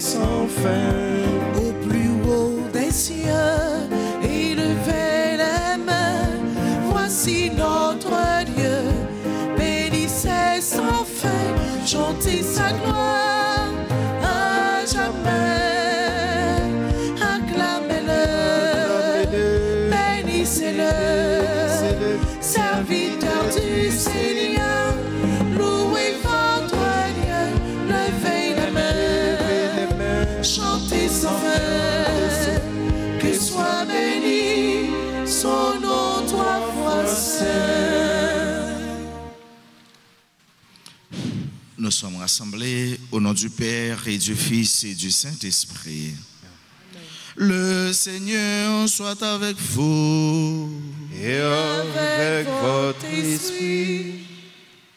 sans fin. Au plus haut des cieux, élevez les mains, voici notre Dieu, bénissez sans fin, chantez sa gloire à jamais, acclamez-le, bénissez-le, serviteur du Seigneur, louez votre Dieu, levez les mains, chantez sans fin, que soit béni son nom trois fois saint. Nous sommes rassemblés au nom du Père et du Fils et du Saint-Esprit. Le Seigneur soit avec vous. Et avec votre esprit.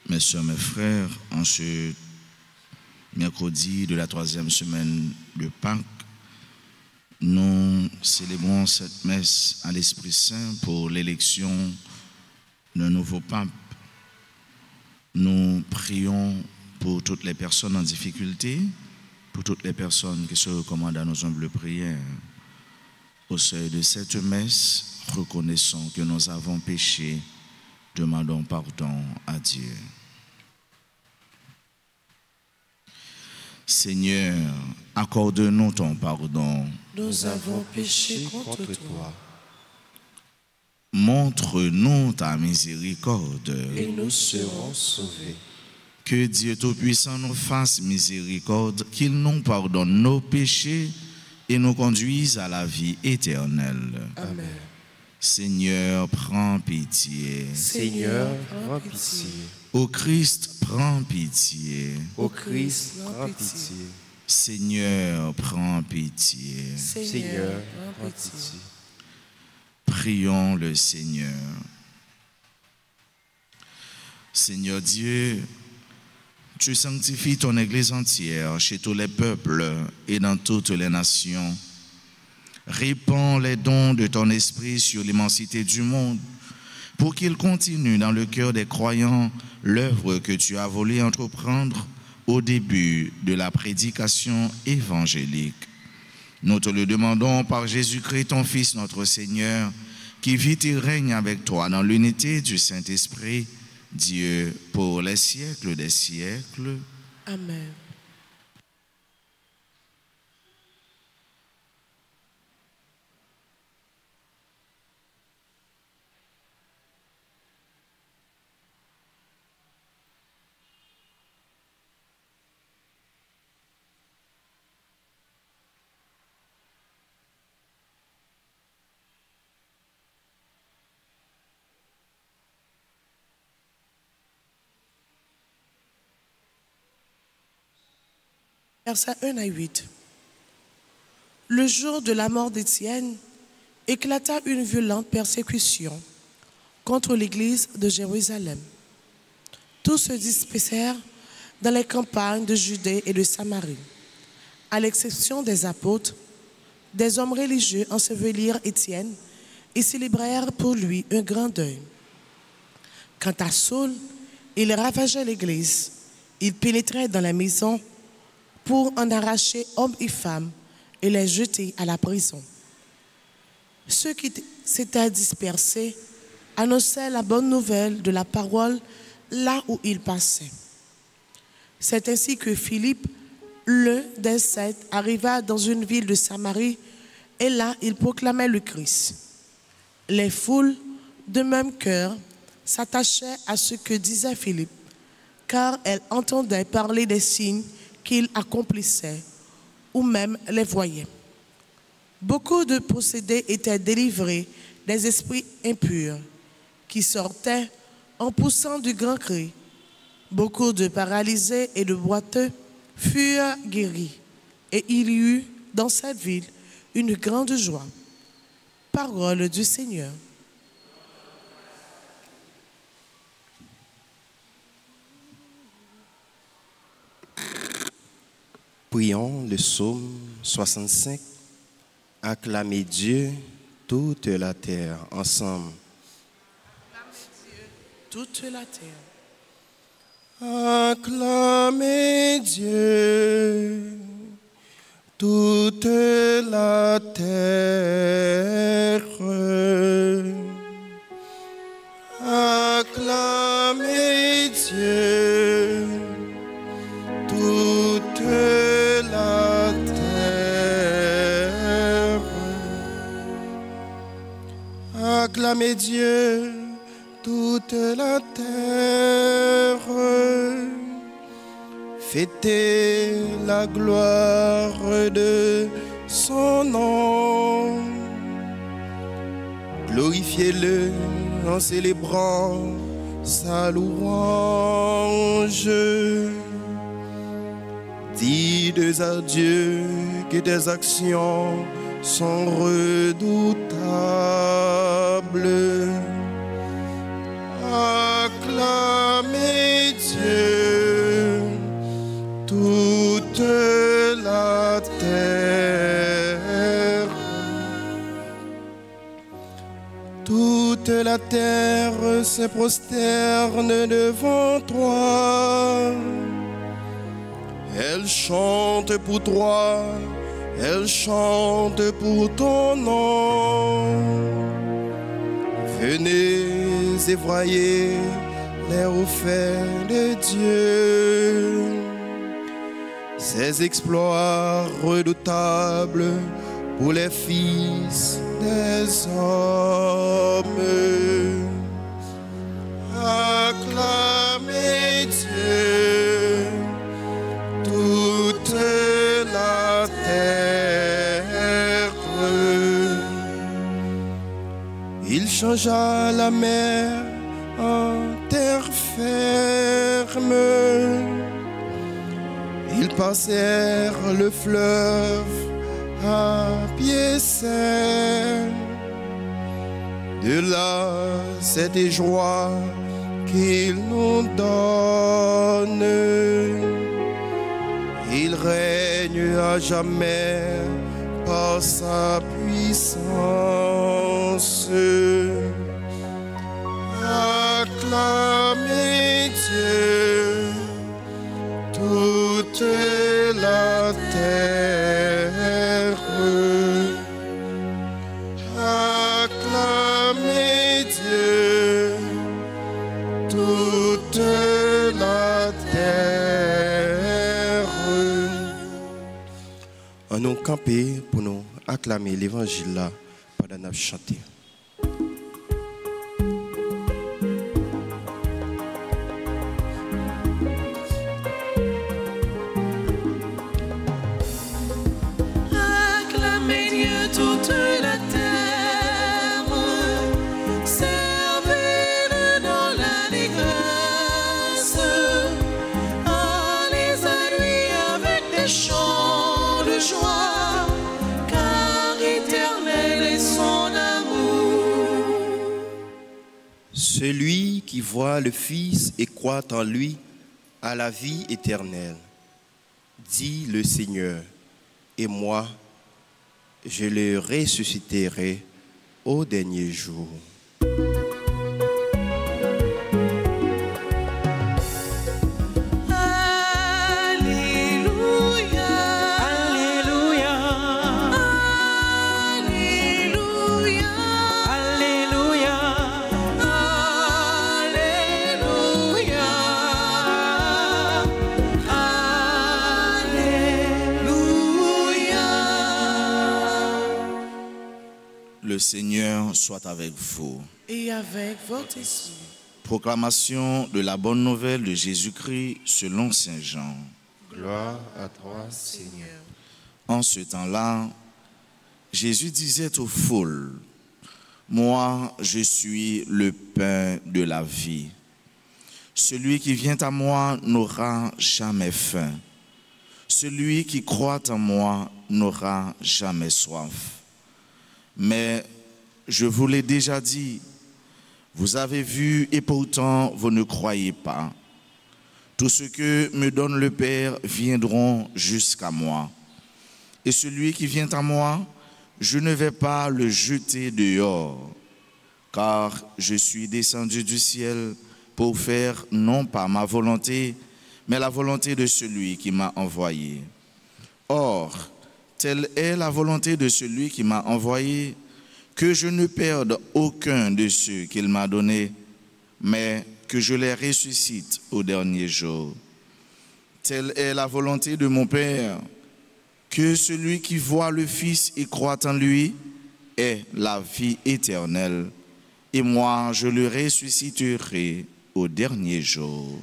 Mes soeurs, mes frères, en ce mercredi de la 3e semaine de Pâques, nous célébrons cette messe à l'Esprit Saint pour l'élection d'un nouveau pape. Nous prions pour toutes les personnes en difficulté, pour toutes les personnes qui se recommandent à nos humbles prières. Au seuil de cette messe, reconnaissons que nous avons péché, demandons pardon à Dieu. Seigneur, accorde-nous ton pardon. Nous avons péché contre toi. Montre-nous ta miséricorde. Et nous serons sauvés. Que Dieu Tout-Puissant nous fasse miséricorde, qu'il nous pardonne nos péchés et nous conduise à la vie éternelle. Amen. Seigneur, prends pitié. Seigneur, prends pitié. Ô Christ, prends pitié. Ô Christ, prends pitié. Seigneur, prends pitié. Seigneur, prends pitié. Prions le Seigneur. Seigneur Dieu, tu sanctifies ton Église entière chez tous les peuples et dans toutes les nations. Répands les dons de ton esprit sur l'immensité du monde pour qu'il continue dans le cœur des croyants l'œuvre que tu as voulu entreprendre au début de la prédication évangélique. Nous te le demandons par Jésus-Christ, ton Fils, notre Seigneur, qui vit et règne avec toi dans l'unité du Saint-Esprit, Dieu, pour les siècles des siècles. Amen. Versets 1 à 8. Le jour de la mort d'Étienne, éclata une violente persécution contre l'église de Jérusalem. Tous se dispersèrent dans les campagnes de Judée et de Samarie. À l'exception des apôtres, des hommes religieux ensevelirent Étienne et célébrèrent pour lui un grand deuil. Quant à Saul, il ravageait l'église. Il pénétrait dans la maison pour en arracher hommes et femmes et les jeter à la prison. Ceux qui s'étaient dispersés annonçaient la bonne nouvelle de la parole là où ils passaient. C'est ainsi que Philippe, l'un des 7, arriva dans une ville de Samarie et là il proclamait le Christ. Les foules, de même cœur, s'attachaient à ce que disait Philippe, car elles entendaient parler des signes qu'il accomplissait ou même les voyait. Beaucoup de possédés étaient délivrés des esprits impurs qui sortaient en poussant du grand cri. Beaucoup de paralysés et de boiteux furent guéris et il y eut dans cette ville une grande joie. Parole du Seigneur. Prions le psaume 65. Acclamez Dieu, toute la terre, ensemble. Acclamez Dieu, toute la terre. Acclamez Dieu, toute la terre. Acclamez Dieu, toute la terre. Acclamez Dieu, toute la terre. Fêtez la gloire de son nom. Glorifiez-le en célébrant sa louange. Dites à Dieu que tes actions sont redoutables. Acclamez Dieu, toute la terre. Toute la terre se prosterne devant toi. Elle chante pour toi, elle chante pour ton nom. Venez et voyez les hauts faits de Dieu, ses exploits redoutables pour les fils des hommes. Acclamez Dieu, toute la terre. Il changea la mer en terre ferme. Ils passèrent le fleuve à pied sec. De là, cette joie qu'il nous donne. Il règne à jamais par sa puissance. Acclamez Dieu, toute la terre. Acclamez Dieu, toute la terre. On nous camper pour nous acclamer l'évangile là pendant nous chanter. Celui qui voit le Fils et croit en lui a la vie éternelle, dit le Seigneur, et moi, je le ressusciterai au dernier jour. Le Seigneur soit avec vous. Et avec votre esprit. Proclamation de la bonne nouvelle de Jésus-Christ selon Saint Jean. Gloire à toi, Seigneur. En ce temps-là, Jésus disait aux foules, « Moi, je suis le pain de la vie. Celui qui vient à moi n'aura jamais faim. Celui qui croit en moi n'aura jamais soif. Mais je vous l'ai déjà dit, vous avez vu et pourtant vous ne croyez pas. Tout ce que me donne le Père viendront jusqu'à moi. Et celui qui vient à moi, je ne vais pas le jeter dehors, car je suis descendu du ciel pour faire non pas ma volonté, mais la volonté de celui qui m'a envoyé. Or, Telle est la volonté de celui qui m'a envoyé, que je ne perde aucun de ceux qu'il m'a donnés, mais que je les ressuscite au dernier jour. Telle est la volonté de mon Père, que celui qui voit le Fils et croit en lui ait la vie éternelle, et moi je le ressusciterai au dernier jour.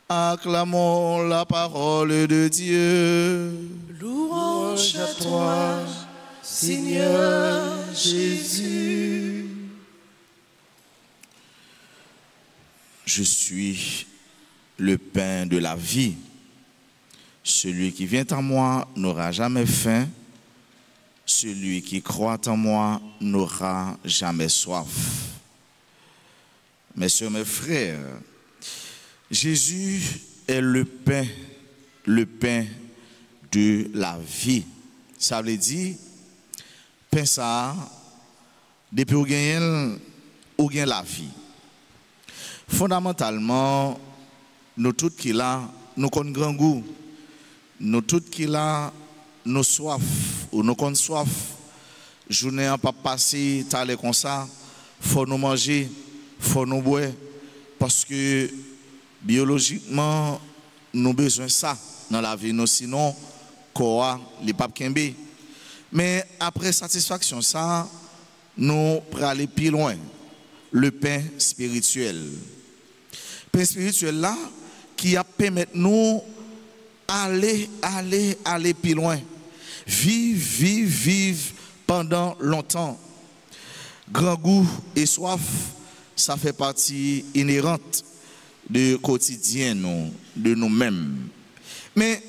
Acclamons la parole de Dieu. Louange à toi, Seigneur Jésus. Je suis le pain de la vie. Celui qui vient en moi n'aura jamais faim. Celui qui croit en moi n'aura jamais soif. Mes sœurs, mes frères, Jésus est le pain de la vie. Ça veut dire, pain ça, depuis ou gagne la vie. Fondamentalement, nous tous qui là, nous connaissons grand goût. Nous tous qui là, nous soif ou nous connaissons soif. Journée en pas passer, t'aller comme ça, faut nous manger, faut nous boire, parce que biologiquement, nous avons besoin de ça dans la vie, nous, sinon, quoi, les papes kembe. Mais après satisfaction, ça, nous pour aller plus loin, le pain spirituel. Pain spirituel là, qui a permis nous aller plus loin. Vivre pendant longtemps. Grand goût et soif, ça fait partie inhérente de quotidien de nous-mêmes. Mais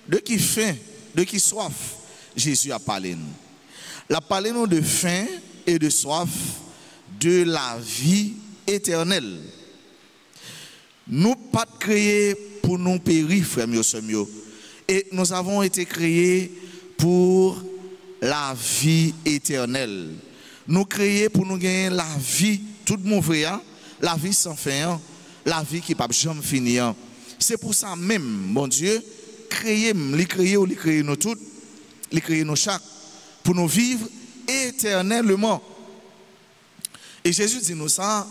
de qui faim, de qui soif, Jésus a parlé nous. Il a parlé nous de faim et de soif de la vie éternelle. Nous pas créés pour nous périr, frères mieux. Et nous avons été créés pour la vie éternelle. Nous créés pour nous gagner la vie toute mauvaise, la vie sans fin, la vie qui ne peut jamais finir. C'est pour ça même, mon Dieu, créer nous toutes, les créer nous chaque, pour nous vivre éternellement. Et Jésus dit nous ça,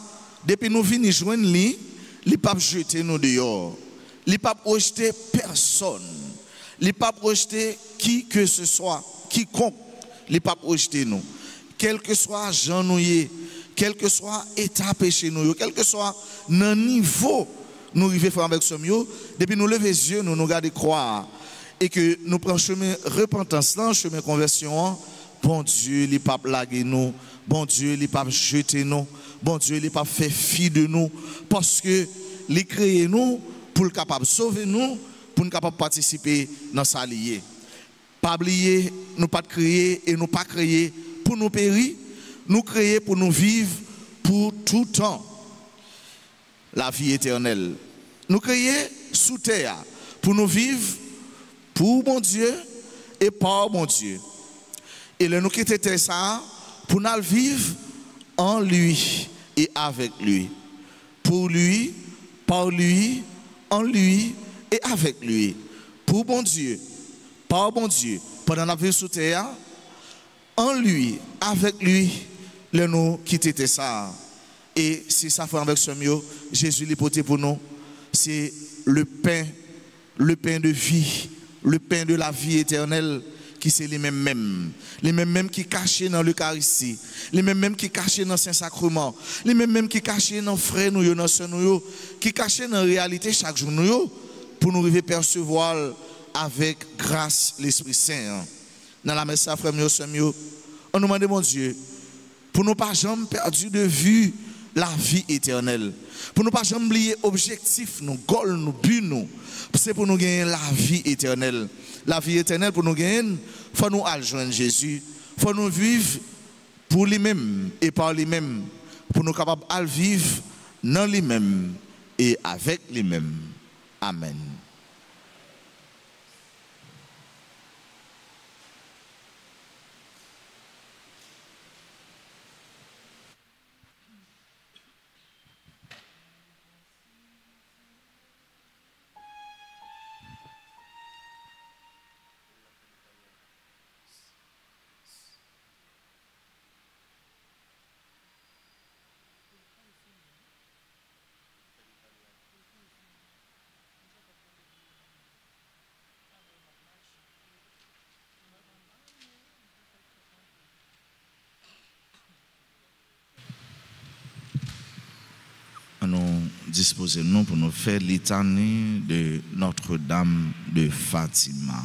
depuis nous venons joindre lui, il ne peut pas jeter nous dehors. Il ne peut pas rejeter personne. Il ne peut pas rejeter qui que ce soit, quiconque. Il ne peut pas rejeter nous. Quel que soit Jean nous, quel que soit état péché nous, quel que soit notre niveau, nous arrivons faire avec ce mieux. Depuis nous lever les yeux, nous regardons croire. Et que nous prenons chemin repentance, chemin conversion. Bon Dieu, il ne peut pas blaguer nous. Bon Dieu, il ne peut pas jeter nous. Bon Dieu, il ne peut pas faire fi de nous. Parce que il crée nous pour le capable sauver nous, pour nous capable participer dans sa liée. Pas oublier, nous pas créer et nous pas créer pour nous périr, nous créer pour nous vivre pour tout temps. La vie éternelle. Nous créer sous terre pour nous vivre pour mon Dieu et par mon Dieu. Et nous quitter ça pour nous vivre en lui et avec lui. Pour lui, par lui, en lui et avec lui. Pour bon Dieu, par bon Dieu, pendant la vie sous terre, en lui, avec lui, nous quitter ça. Et si ça fait avec ce mieux, Jésus l'hypothèse pour nous, c'est le pain de vie, le pain de la vie éternelle, qui c'est les mêmes qui cachés dans l'Eucharistie, les mêmes qui cachés dans Saint-Sacrement, les mêmes qui cachés dans frères nous, dans sœurs nous, qui cachés dans la réalité chaque jour nous, pour nous arriver percevoir avec grâce l'Esprit Saint. Dans la messe, frère mieux, sœur mieux, on nous demande, mon Dieu, pour nous pas jamais perdu de vue la vie éternelle. Pour nous pas jamais oublier objectif, nous goal, nous but, nous. C'est pour nous gagner la vie éternelle. La vie éternelle pour nous gagner, il faut nous joindre Jésus. Il faut nous vivre pour lui-même et par lui-même. Pour nous capables de vivre dans lui-même et avec lui-même. Amen. nous disposer nous pour nous faire litanie de Notre-Dame de Fatima.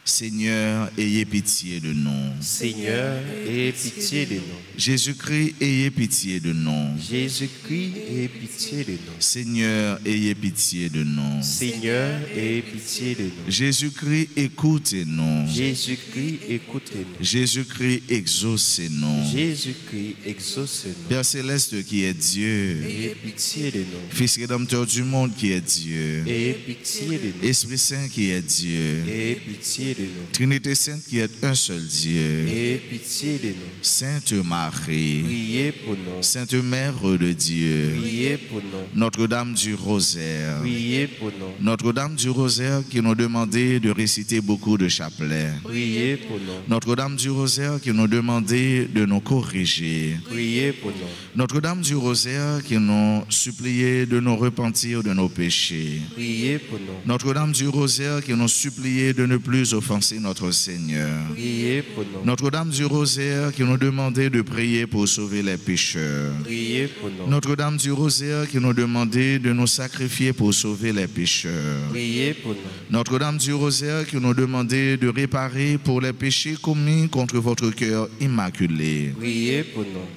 Seigneur, ayez pitié de nous. Seigneur, ayez pitié de nous. Jésus-Christ, ayez pitié de nous. Jésus-Christ, ayez pitié de nous. Seigneur, ayez pitié de nous. Seigneur, ayez pitié de nous. Jésus-Christ, écoutez-nous. Jésus-Christ, écoutez-nous. Jésus-Christ, exaucez-nous. Jésus-Christ, exaucez-nous. Père céleste qui est Dieu, Ayez pitié de nous. Fils rédempteur du monde qui est Dieu, Ayez pitié de nous. Esprit Saint qui est Dieu, Ayez pitié de nous. Trinité Sainte qui est un seul Dieu, Ayez pitié de nous. Sainte Marie, Priez pour nous. Sainte Mère de Dieu, Priez pour nous. Notre-Dame du Rosaire, Priez pour nous. Notre-Dame du Rosaire qui nous demandait de réciter beaucoup de chapelets, Priez pour nous. Notre-Dame du Rosaire qui nous demandait de nous corriger, Priez pour nous. Notre-Dame du Rosaire qui nous suppliait de nous repentir de nos péchés, Priez pour nous. Notre-Dame du Rosaire qui nous suppliait de ne plus offenser notre Seigneur, Priez pour nous. Notre-Dame du Rosaire qui nous demandait de prier pour sauver les pécheurs, Priez pour nous. Notre-Dame du Rosaire qui nous demandait de nous sacrifier pour sauver les pécheurs, Priez pour nous. Notre-Dame du Rosaire qui nous demandait de réparer pour les péchés commis contre votre cœur immaculé, Priez pour nous.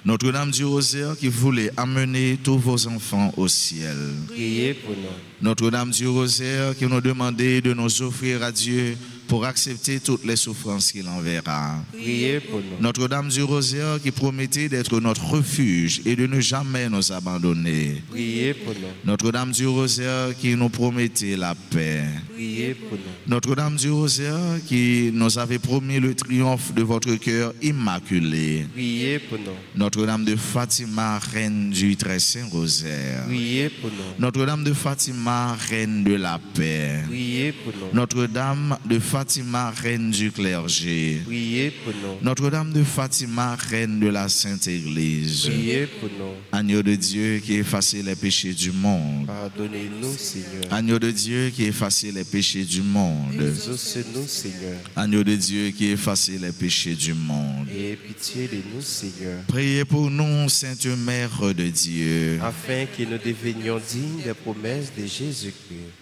Notre-Dame du Rosaire qui voulait amener tous vos enfants au ciel, Priez pour nous. Notre-Dame du Rosaire qui nous demandait de nous offrir à Dieu pour accepter toutes les souffrances qu'il enverra. Priez pour nous. Notre-Dame du Rosaire qui promettait d'être notre refuge et de ne jamais nous abandonner. Priez pour nous. Notre-Dame du Rosaire qui nous promettait la paix. Priez pour nous. Notre-Dame du Rosaire qui nous avait promis le triomphe de votre cœur immaculé. Priez pour nous. Notre-Dame de Fatima, Reine du Très Saint Rosaire. Priez pour nous. Notre-Dame de Fatima, Reine de la paix. Priez pour nous. Notre-Dame de Fatima, Reine du clergé. Priez pour nous. Notre-Dame de Fatima, Reine de la Sainte Église. Priez pour nous. Agneau de Dieu qui effaçait les péchés du monde. Pardonnez-nous, Seigneur. Agneau de Dieu qui effaçait les péchés du monde. Exaucez-nous, Seigneur. Agneau de Dieu qui effaçait les péchés du monde. Ayez pitié de nous, Seigneur, Priez pour nous, Sainte Mère de Dieu. afin que nous devenions dignes des promesses de Jésus-Christ.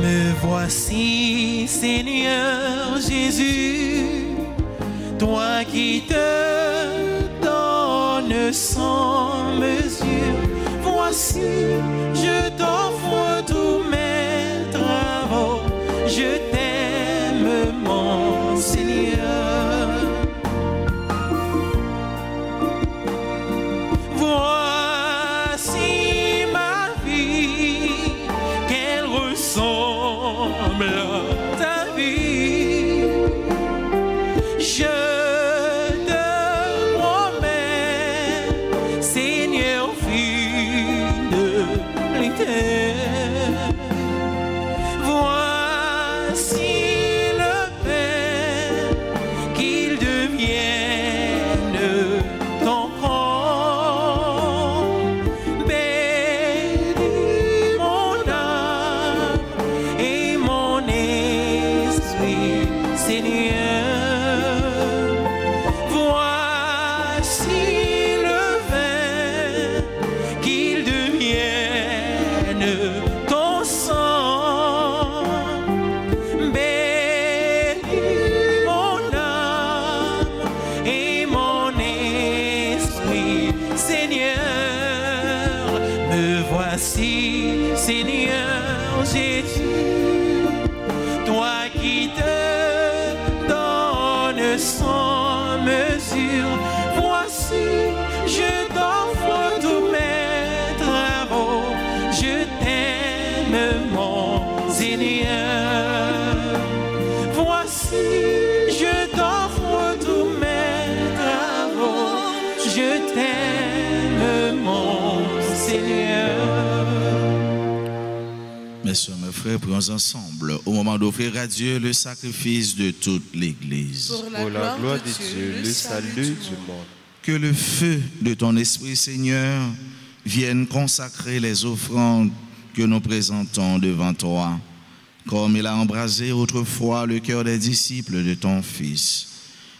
Me voici, Seigneur Jésus, toi qui te donnes sans mesure. Voici, je t'offre tous mes travaux, je t'aime, mon Seigneur. Voici ma vie, qu'elle ressemble à ta vie. Je te promets, Seigneur, fidélité. Voici le pain, qu'il devienne ton corps. Bénis mon âme et mon esprit, Seigneur. Voici le vin, qu'il devienne ton sang. Bénis mon âme et mon esprit, Seigneur. Me voici, Seigneur Jésus, toi qui te donnes sans mesure. Voici, je t'offre tous mes travaux, je t'aime, mon Seigneur. Voici, je t'offre tous mes travaux, je t'aime, mon Seigneur. Mes soeurs, mes frères, prions ensemble au moment d'offrir à Dieu le sacrifice de toute l'Église. Pour la gloire de Dieu, le salut du monde. Que le feu de ton Esprit, Seigneur, vienne consacrer les offrandes que nous présentons devant toi, comme il a embrasé autrefois le cœur des disciples de ton Fils.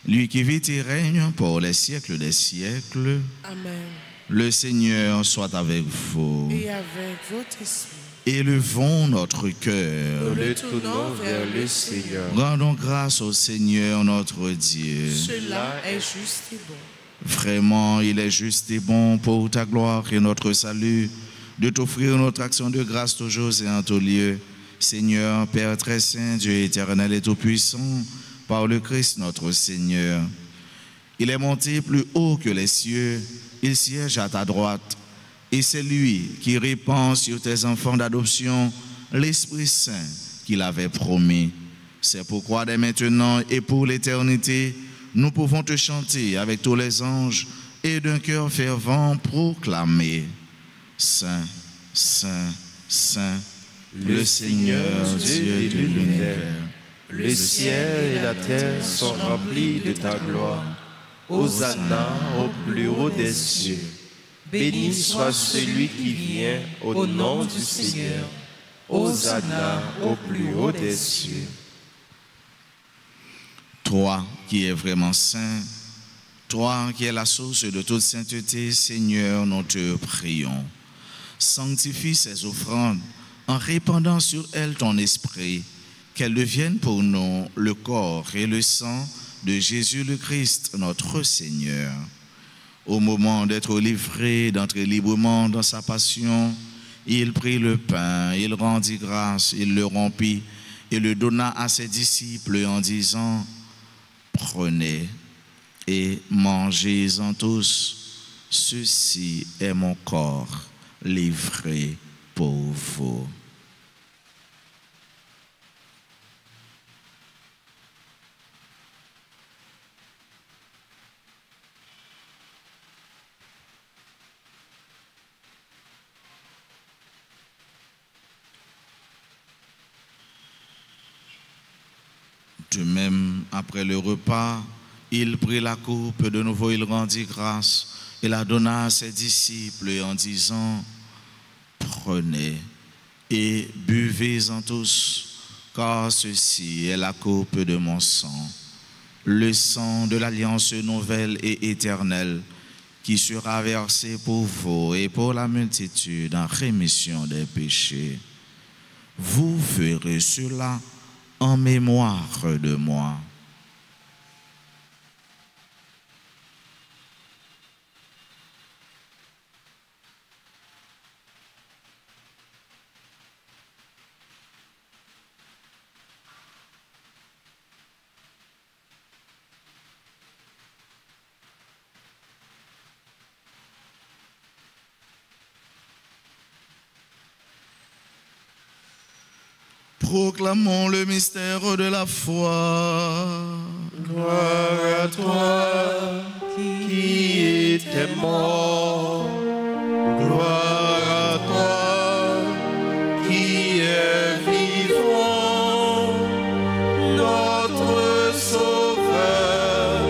Lui qui vit et règne pour les siècles des siècles. Amen. Le Seigneur soit avec vous. Et avec votre esprit. Élevons notre cœur. Nous le tournons vers le Seigneur. Rendons grâce au Seigneur notre Dieu. Cela est juste et bon. Vraiment, il est juste et bon pour ta gloire et notre salut de t'offrir notre action de grâce toujours et en tout lieu. Seigneur, Père très saint, Dieu éternel et tout-puissant, par le Christ notre Seigneur. Il est monté plus haut que les cieux, il siège à ta droite. Et c'est lui qui répand sur tes enfants d'adoption l'Esprit Saint qu'il avait promis. C'est pourquoi dès maintenant et pour l'éternité, nous pouvons te chanter avec tous les anges et d'un cœur fervent proclamer: Saint, Saint, Saint, le Seigneur Dieu de l'univers. Le ciel et la terre sont remplis de ta gloire. Hosanna au plus haut des cieux. Béni soit celui qui vient au nom du Seigneur. Hosanna au plus haut des cieux. Toi qui es vraiment saint, toi qui es la source de toute sainteté, Seigneur, nous te prions. Sanctifie ces offrandes en répandant sur elles ton esprit, qu'elles deviennent pour nous le corps et le sang de Jésus le Christ, notre Seigneur. Au moment d'être livré, d'entrer librement dans sa passion, il prit le pain, il rendit grâce, il le rompit et le donna à ses disciples en disant: Prenez et mangez-en tous, ceci est mon corps livré pour vous. De même, après le repas, il prit la coupe, de nouveau il rendit grâce et la donna à ses disciples en disant: Prenez et buvez-en tous, car ceci est la coupe de mon sang, le sang de l'alliance nouvelle et éternelle, qui sera versé pour vous et pour la multitude en rémission des péchés. Vous ferez cela en mémoire de moi. Proclamons le mystère de la foi. Gloire à toi qui étais mort. Gloire à toi qui es vivant. Notre Sauveur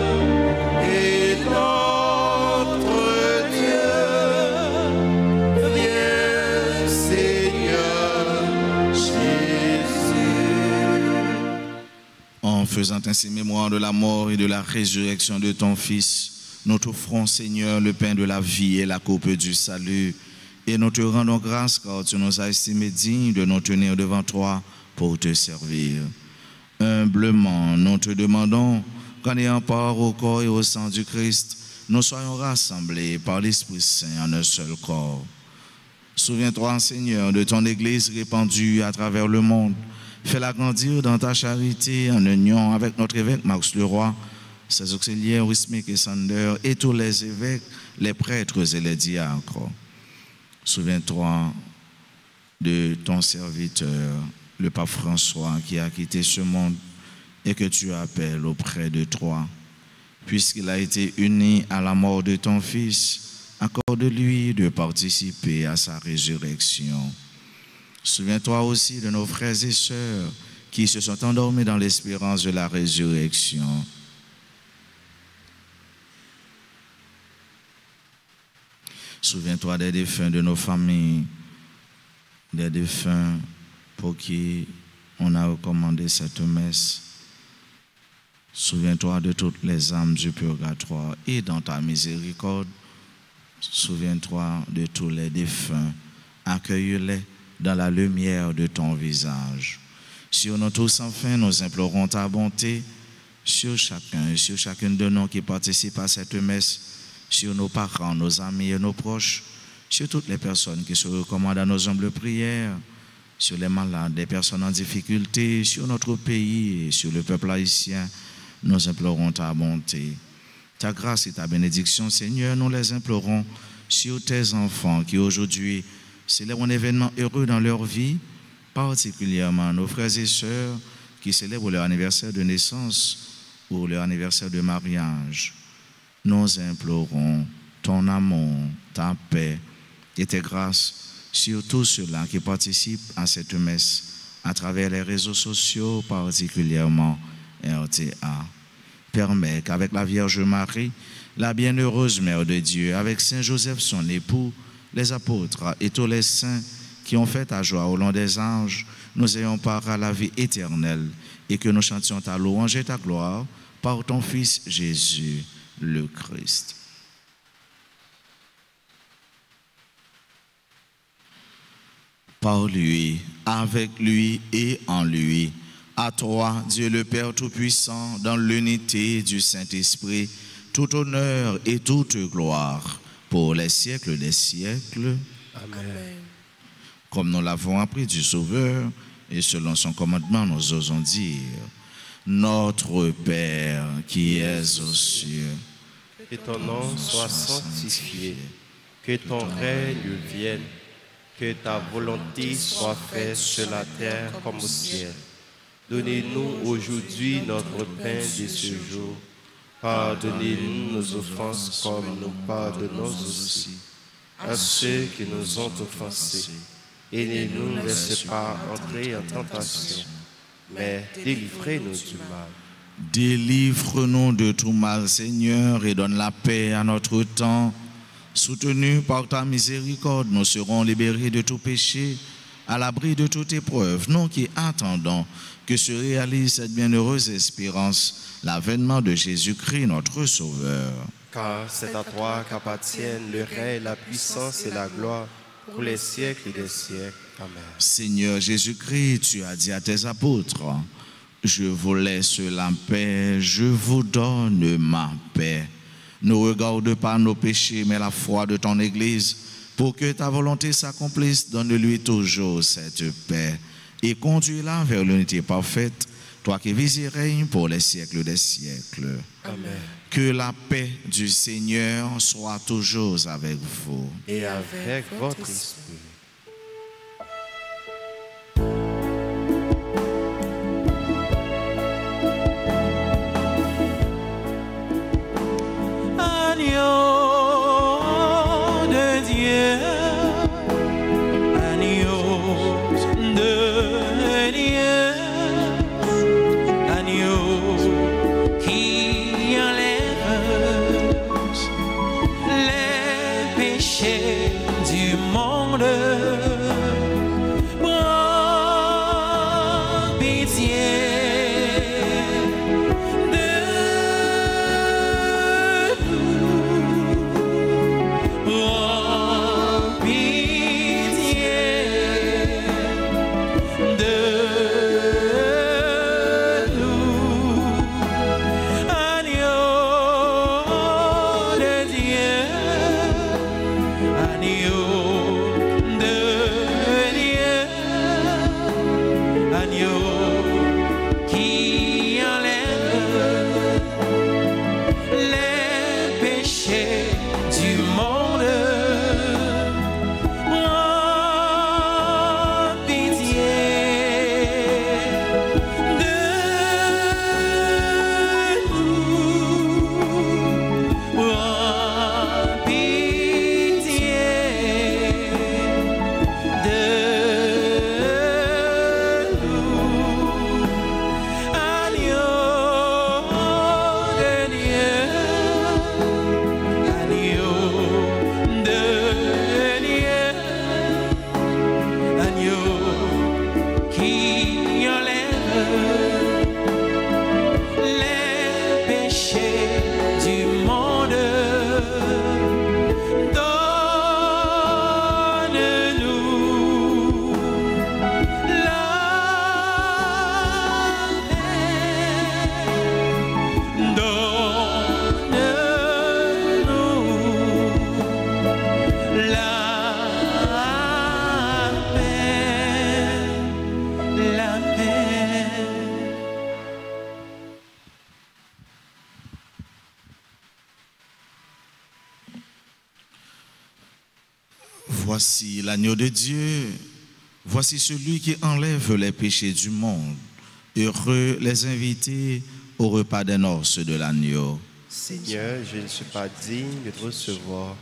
et notre Dieu. Viens, Seigneur Jésus. En faisant ainsi mémoire de la mort et de la résurrection de ton Fils, nous t'offrons, Seigneur, le pain de la vie et la coupe du salut. Et nous te rendons grâce car tu nous as estimés dignes de nous tenir devant toi pour te servir. Humblement, nous te demandons qu'en ayant part au corps et au sang du Christ, nous soyons rassemblés par l'Esprit Saint en un seul corps. Souviens-toi, Seigneur, de ton Église répandue à travers le monde. Fais-la grandir dans ta charité en union avec notre évêque Marx Leroy, ses auxiliaires Wismick et Sander et tous les évêques, les prêtres et les diacres. Souviens-toi de ton serviteur, le pape François, qui a quitté ce monde et que tu appelles auprès de toi. Puisqu'il a été uni à la mort de ton Fils, accorde-lui de participer à sa résurrection. Souviens-toi aussi de nos frères et sœurs qui se sont endormis dans l'espérance de la résurrection. Souviens-toi des défunts de nos familles, des défunts pour qui on a recommandé cette messe. Souviens-toi de toutes les âmes du purgatoire et dans ta miséricorde, souviens-toi de tous les défunts. Accueille-les dans la lumière de ton visage. Sur nous tous, enfin, nous implorons ta bonté sur chacun et sur chacune de nous qui participent à cette messe, sur nos parents, nos amis et nos proches, sur toutes les personnes qui se recommandent à nos humbles prières, sur les malades, les personnes en difficulté, sur notre pays et sur le peuple haïtien. Nous implorons ta bonté. Ta grâce et ta bénédiction, Seigneur, nous les implorons sur tes enfants qui aujourd'hui célèbrent un événement heureux dans leur vie, particulièrement nos frères et sœurs qui célèbrent leur anniversaire de naissance ou leur anniversaire de mariage. Nous implorons ton amour, ta paix et tes grâces sur tous ceux-là qui participent à cette messe à travers les réseaux sociaux, particulièrement RTA. Permets qu'avec la Vierge Marie, la bienheureuse Mère de Dieu, avec Saint Joseph son époux, les apôtres et tous les saints qui ont fait ta joie au long des anges, nous ayons part à la vie éternelle et que nous chantions ta louange et ta gloire par ton Fils Jésus, le Christ. Par lui, avec lui et en lui, à toi, Dieu le Père Tout-Puissant, dans l'unité du Saint-Esprit, tout honneur et toute gloire pour les siècles des siècles. Amen. Comme nous l'avons appris du Sauveur, et selon son commandement, nous osons dire: Notre Père qui es aux cieux, que ton nom soit sanctifié, que ton règne vienne, que ta volonté soit faite sur la terre comme au ciel. Donnez-nous aujourd'hui notre pain de ce jour. Pardonnez-nous nos offenses comme nous pardonnons aussi à ceux qui nous ont offensés. Et ne nous laissez pas entrer en tentation, mais délivrez-nous du mal. Délivre-nous de tout mal, Seigneur, et donne la paix à notre temps. Soutenus par ta miséricorde, nous serons libérés de tout péché, à l'abri de toute épreuve, nous qui attendons que se réalise cette bienheureuse espérance, l'avènement de Jésus-Christ, notre Sauveur. Car c'est à toi qu'appartiennent le règne, la puissance et la gloire pour les siècles des siècles. Amen. Seigneur Jésus-Christ, tu as dit à tes apôtres: je vous laisse la paix, je vous donne ma paix. Ne regarde pas nos péchés, mais la foi de ton Église. Pour que ta volonté s'accomplisse, donne-lui toujours cette paix et conduis-la vers l'unité parfaite, toi qui vis et règnes pour les siècles des siècles. Amen. Que la paix du Seigneur soit toujours avec vous. Et avec votre esprit. Du monde. péchés du monde. Donne-nous la paix. Donne-nous la paix. Voici l'agneau de Dieu, voici celui qui enlève les péchés du monde. Heureux les invités au repas des noces de l'agneau. Seigneur, je ne suis pas digne de te recevoir,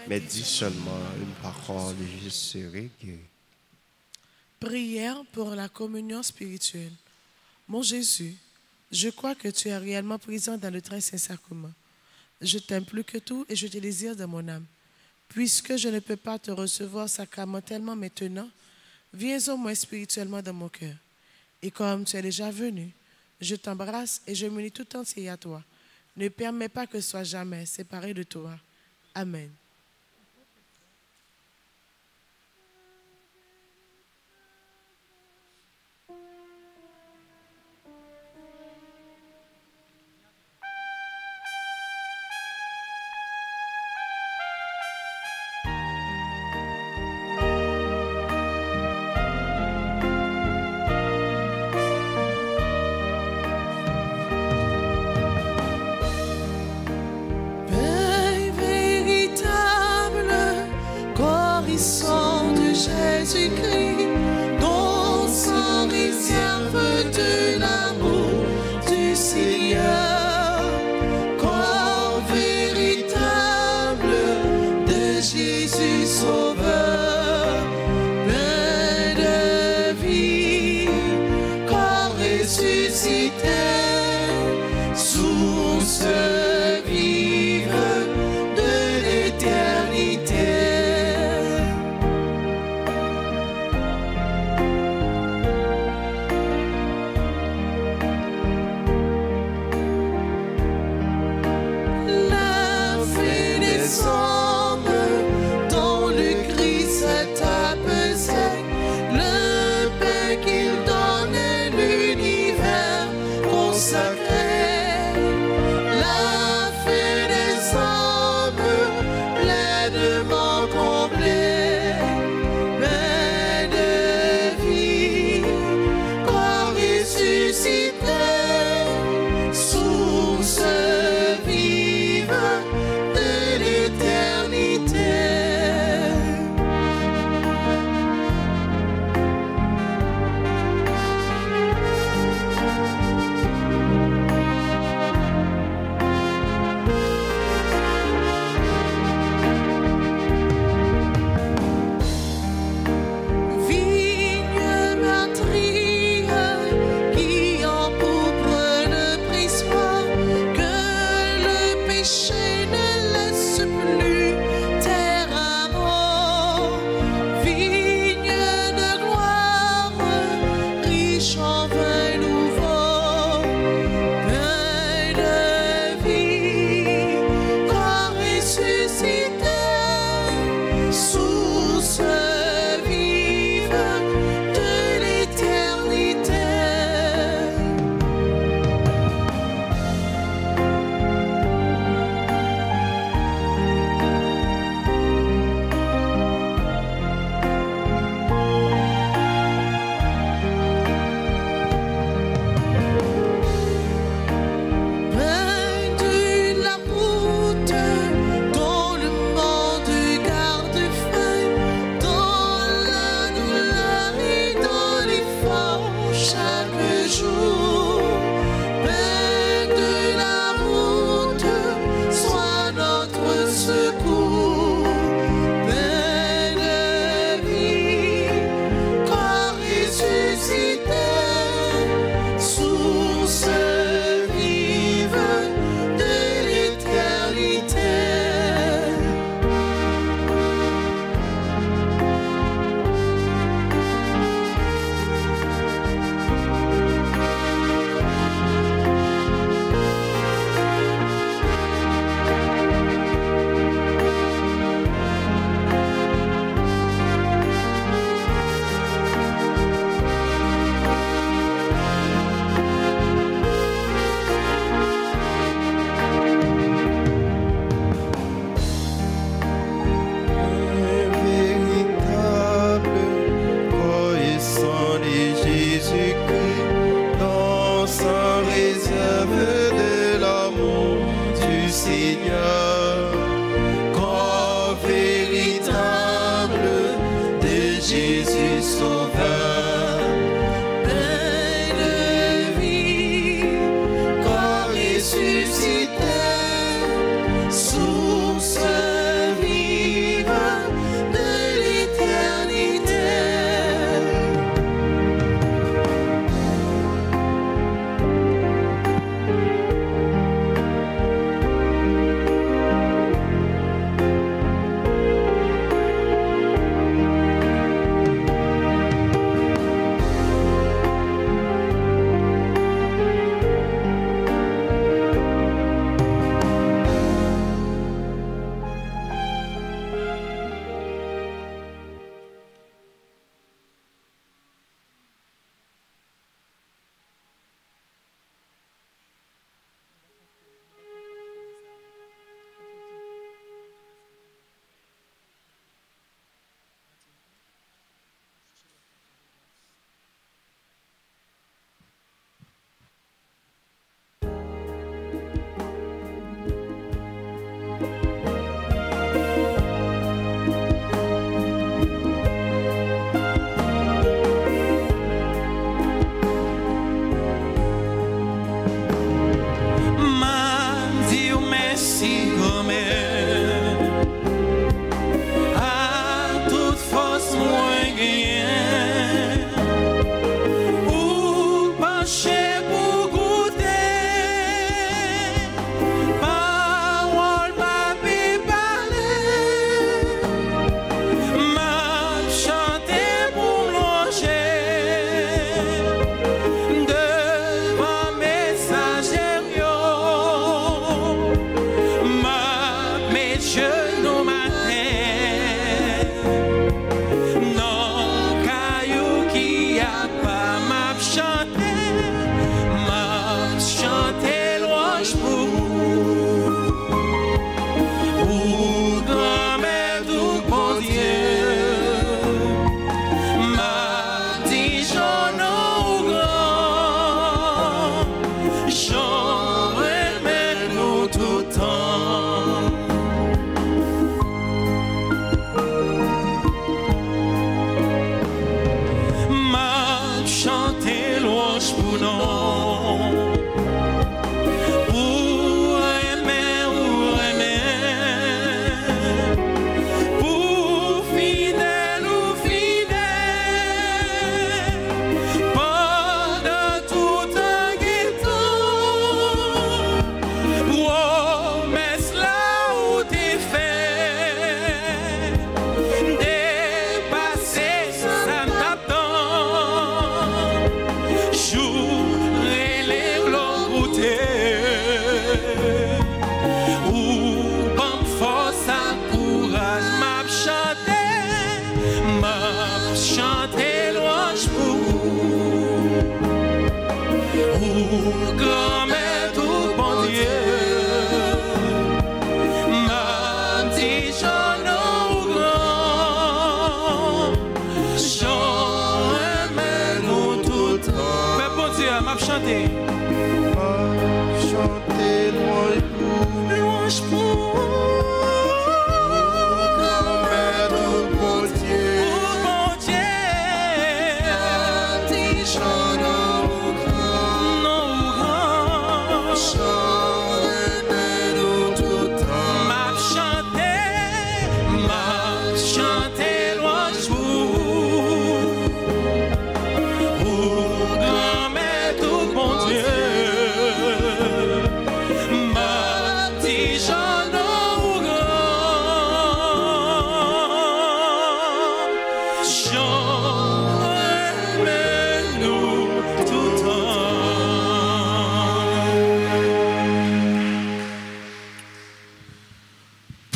mais dis seulement une parole et je serai guéri. Prière pour la communion spirituelle. Mon Jésus, je crois que tu es réellement présent dans le très Saint-Sacrement. Je t'aime plus que tout et je te désire de mon âme. Puisque je ne peux pas te recevoir sacramentellement maintenant, viens au moins spirituellement dans mon cœur. Et comme tu es déjà venu, je t'embrasse et je m'unis tout entier à toi. Ne permets pas que je sois jamais séparé de toi. Amen. Paix véritable, corps et sang de Jésus-Christ, dont sans réserve de l'amour du Seigneur. Corps véritable de Jésus Sauveur, pain de vie, corps ressuscité, source vive de l'éternité. La fin des hommes dont le Christ t'a pesé, le pain qu'il donne à l'univers consacré. La Seigneur, corps véritable de Jésus Sauveur, pain de vie, corps ressuscité, source vive de l'éternité.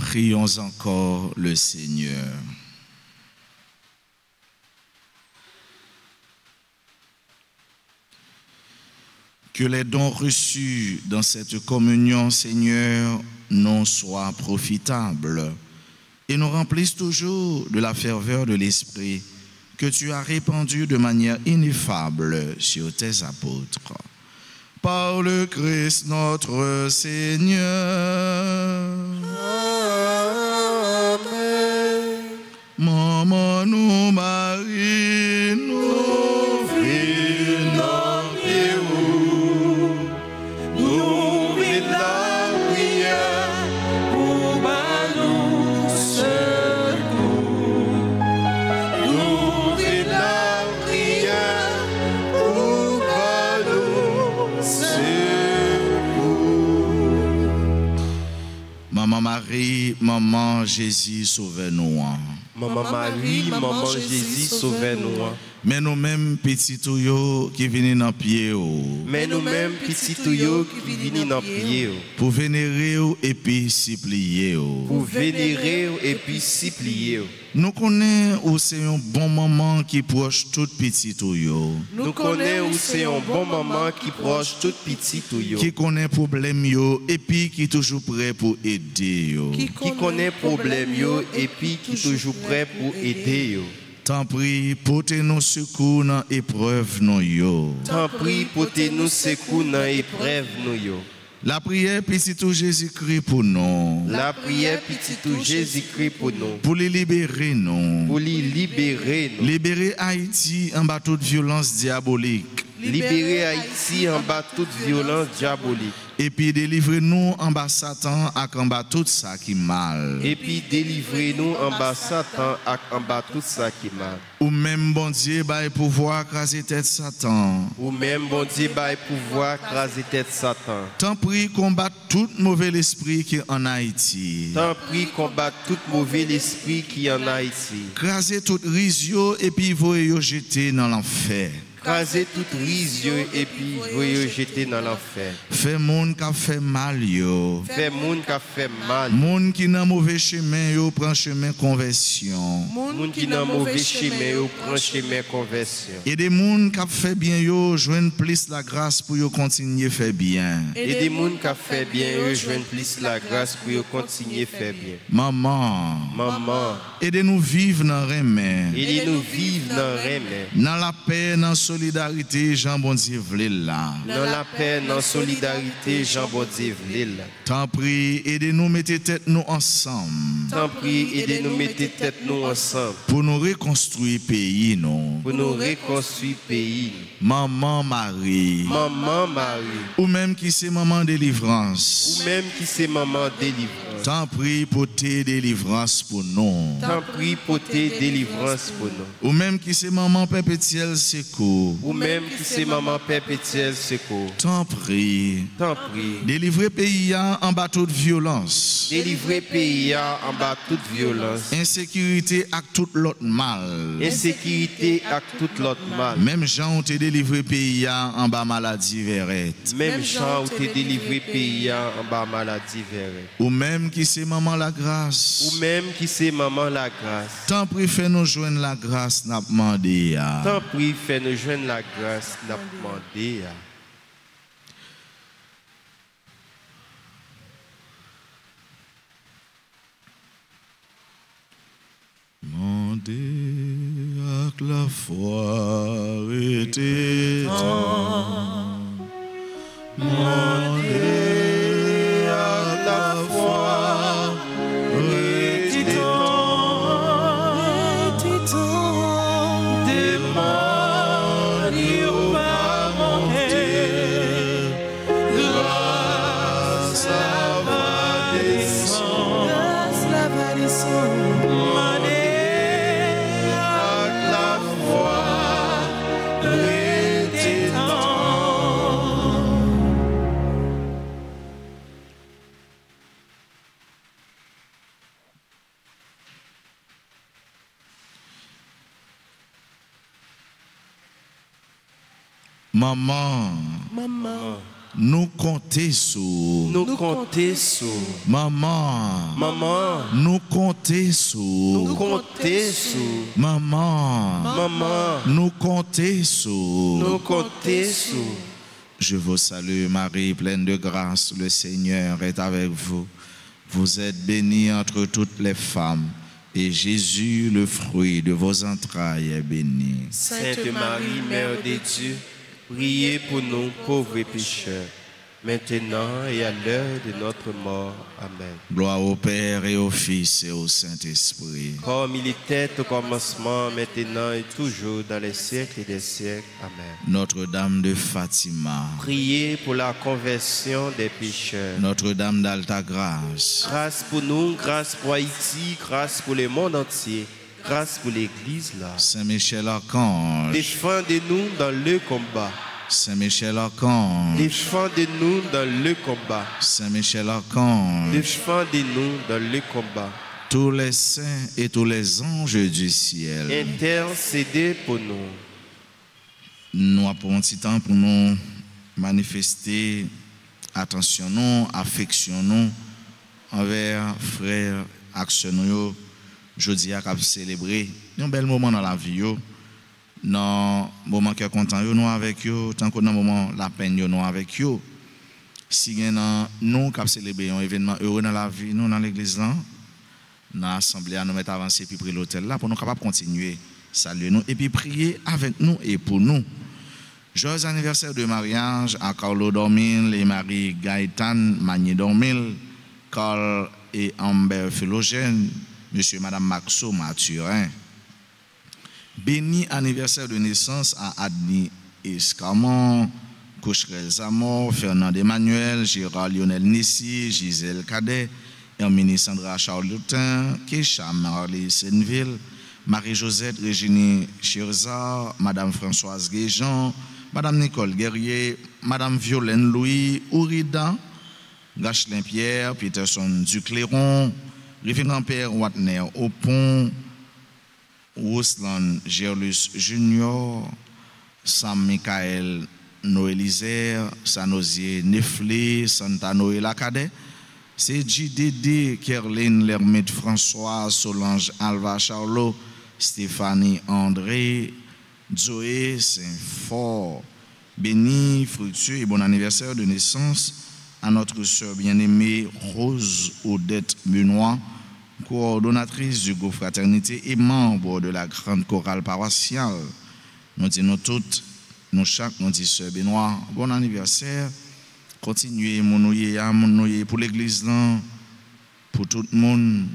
Prions encore le Seigneur. Que les dons reçus dans cette communion, Seigneur, nous soient profitables et nous remplissent toujours de la ferveur de l'Esprit que tu as répandu de manière ineffable sur tes apôtres. par le Christ notre Seigneur. Amen. Maman nous Marie, nous Venons et nous venons la prière pour nous secours. Nous venons la prière pour nous secours. Maman Marie, Maman Jésus, sauvez-nous. Maman Marie, Maman Jésus, sauvez-nous. Mais nous-mêmes, petits tuyaux qui viennent dans pied, Mais nous-mêmes, petits tuyaux qui viennent dans pied, pour vénérer et puis supplier. pour vénérer et puis supplier. Nous connaissons où c'est un bon moment qui proche tout petit tuyau. Nous connaissons où c'est un bon moment qui proche tout petit tuyau. Qui connaît problème yo et puis qui toujours prêt pour aider yo. Qui connaît problème yo et puis qui toujours prêt pour aider yo. Tant prie, portez-nous secours dans épreuve non yo. Tant prie, portez-nous secours dans l'épreuve nous yo. La prière petit tout Jésus-Christ pour nous. La prière petit tout Jésus-Christ pour nous. Pour les libérer nous. Pour les libérer nous. Libérer Haïti en bas toute violence diabolique. Libérer Haïti en bas toute violence diabolique. Et puis délivrer-nous en bas Satan et en bas tout ça qui mal. Et puis délivrez-nous en bas Satan et en bas tout ça qui mal. Ou même bon Dieu bail pouvoir craser tête Satan. Ou même bon Dieu bail pouvoir craser tête Satan. Tant prie combattre tout mauvais esprit qui est en Haïti. Tant prie combattre tout mauvais esprit qui est en Haïti. Craser tout risio et puis voyez jeter dans l'enfer. Craser tout risio et puis voyez jeter dans l'enfer. Fait monde qui a fait mal yo. Fait monde qui a fait mal. Monde qui dans mauvais chemin yo prend chemin conversion. Monde qui dans mauvais chemin yo prend chemin conversion. Et des monde qui a fait bien yo joindre plus la grâce pour yo continuer faire bien. Et des monde qui a fait bien yo joindre plus la grâce pour yo continuer faire bien. Maman, Maman, aidez-nous vivre dans remède. aidez-nous vivre dans remède. Dans la paix, dans la solidarité, Jean bon Dieu vle là. Dans la paix, dans la solidarité, Jean bon Dieu vle là. Tant prie, aidez-nous mettre tête nous ensemble. Tant prie, aidez-nous mettre tête nous ensemble. Pour nous reconstruire pays non. Pour nous reconstruire pays. Maman Marie. Maman Marie. Ou même qui c'est maman délivrance. Ou même qui c'est maman délivrance. Tant prie pour tes délivrances pour nous. Tant prie pour tes délivrances pour nous. Ou même qui c'est maman perpétuelle secours. Ou même qui c'est maman perpétuelle secours. Tant prie. Tant prie. Délivrer pays en bas toute violence. Délivrer pays en bas toute violence. Insécurité à tout l'autre mal. Insécurité à tout l'autre mal. Même gens ont été délivrés pays en bas maladie verrette. Même gens ont été délivrés pays en bas maladie verrette. Ou même qui c'est maman la grâce. Ou même qui c'est maman la grâce. Tant prie fait nous joindre la grâce n'a demandé. Tant prie fait nous joindre la grâce n'a demandé. Mandez avec la foi était mandez avec la foi était Maman, nous comptons sur. Nous comptons sur. Maman, nous comptons sur. Nous comptons sur. Maman, nous comptons sur. Nous comptons sur. Je vous salue Marie, pleine de grâce, le Seigneur est avec vous. Vous êtes bénie entre toutes les femmes, et Jésus, le fruit de vos entrailles, est béni. Sainte Marie, Mère de Dieu, Priez pour nous pauvres pécheurs, maintenant et à l'heure de notre mort. Amen. Gloire au Père et au Fils et au Saint-Esprit. Comme il était au commencement, maintenant et toujours, dans les siècles des siècles. Amen. Notre-Dame de Fatima, Priez pour la conversion des pécheurs. Notre-Dame d'Alta Grâce, Grâce pour nous, grâce pour Haïti, grâce pour le monde entier, grâce pour l'Église là. Saint-Michel Archange, Défendez-nous dans le combat. Saint-Michel Archange, Défendez-nous dans le combat. Saint-Michel Archange, Défendez-nous dans le combat. tous les saints et tous les anges du ciel. Intercédez pour nous. Nous avons un petit temps pour nous manifester attention, nous, affection nous envers frères, action nous. Jeudi à célébrer un bel moment dans la vie. Dans le moment qui est content, nous avec eux, tant que dans le moment la peine, nous avec eux. Si nous qui célébrer un événement heureux dans la vie, nous dans l'église, dans l'assemblée, nous mettons avancer puis prier l'hôtel là pour nous capables continuer, saluer nous et puis prier avec nous et pour nous. Joyeux anniversaire de mariage à Carlo Dormil et Marie Gaëtan Magné Dormil, Carl et Amber Philogène, Monsieur et Madame Maxo Mathurin. Béni anniversaire de naissance à Adni Escamon, Coucherel Zamor, Fernand Emmanuel, Gérard Lionel Nissi, Gisèle Cadet, Herminie Sandra Charlotin, Kesha Marley Senville, Marie-Josette Régine Chirzard, Madame Françoise Guéjean, Madame Nicole Guerrier, Madame Violaine Louis, Ourida, Gachelin Pierre, Peterson Ducléron, Révérend Père Watner Opon, Ruslan Gerlus Junior, Sam Michael Noélizer, Sanosier Neflé, Santa Noël Acadé, c'est JDD, Kerline Lermite François, Solange Alva Charlot, Stéphanie André, Zoé Saint-Fort. Béni, fructueux et bon anniversaire de naissance à notre sœur bien-aimée Rose Odette Benoît, coordonnatrice du groupe Fraternité et membre de la grande chorale paroissiale. Nous disons toutes, nous chaque, nous disons sœur Benoît, bon anniversaire. Continuez, mon pour l'église, pour tout le monde,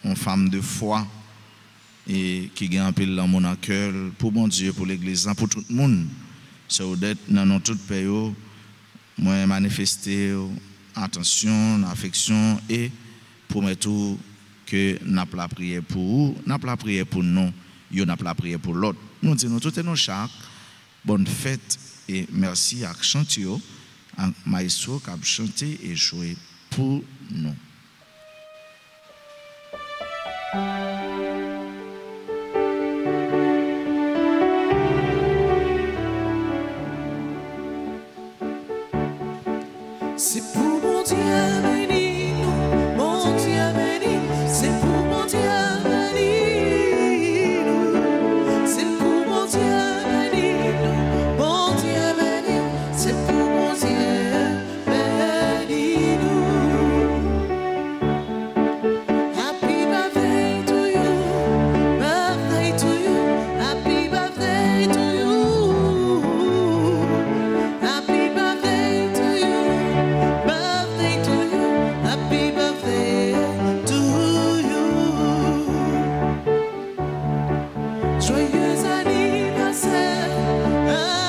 une femme de foi et qui gagne un peu dans mon cœur, pour mon Dieu, pour l'église, pour tout le monde. C'est Odette, dans toute période, moi manifester attention, affection et promettre que n'a pas la prière pour vous, n'a pas la prière pour nous, yo n'a pas la prière pour l'autre. Nous disons tout et nous chaque bonne fête et merci à Chantio, à Maestro qui a chanté et joué pour nous. C'est pour mon Dieu béni, nous, mon Dieu béni, c'est pour mon Dieu béni, nous, c'est pour mon Dieu béni, nous, mon Dieu béni, c'est pour mon Dieu béni, nous. Happy birthday to you, happy birthday to you, happy birthday to you. Birthday to you, happy birthday to you. Joyeux anniversaire,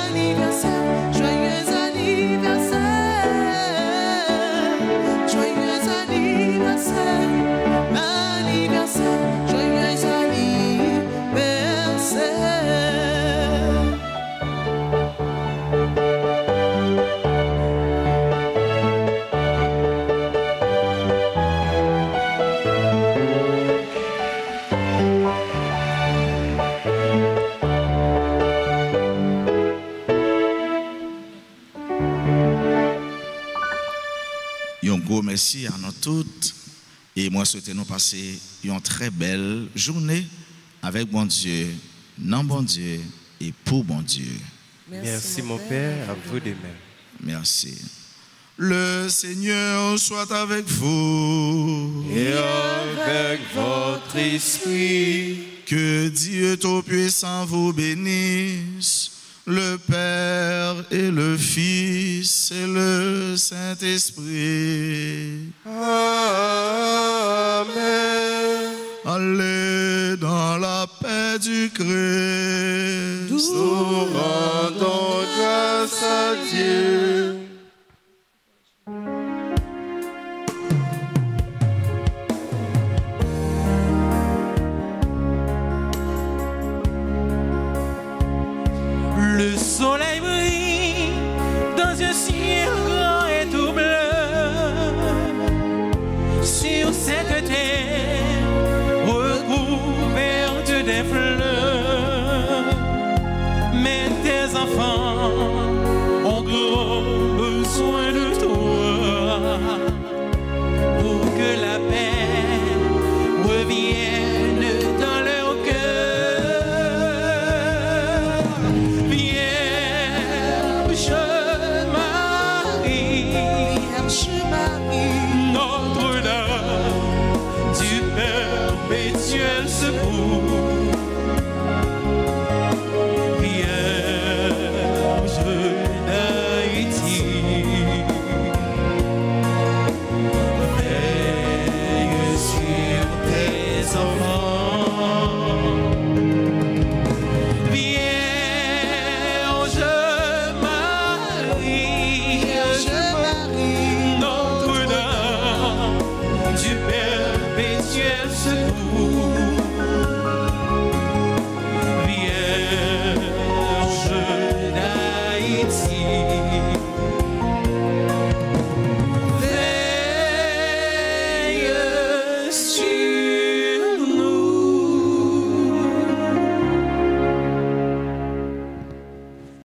anniversaire, joyeux anniversaire, joyeux anniversaire, anniversaire, joyeux anniversaire. Un gros merci à nous toutes et moi souhaite nous passer une très belle journée avec bon Dieu, non bon Dieu et pour bon Dieu. Merci mon Père, à vous de même. Merci. Le Seigneur soit avec vous. Et avec votre esprit, Que Dieu Tout-Puissant vous bénisse, le Père et le Fils et le Saint-Esprit. Amen. Allez dans la paix du Christ. Nous rendons grâce à Dieu. Le soleil brille dans un ciel grand et tout bleu sur cette terre.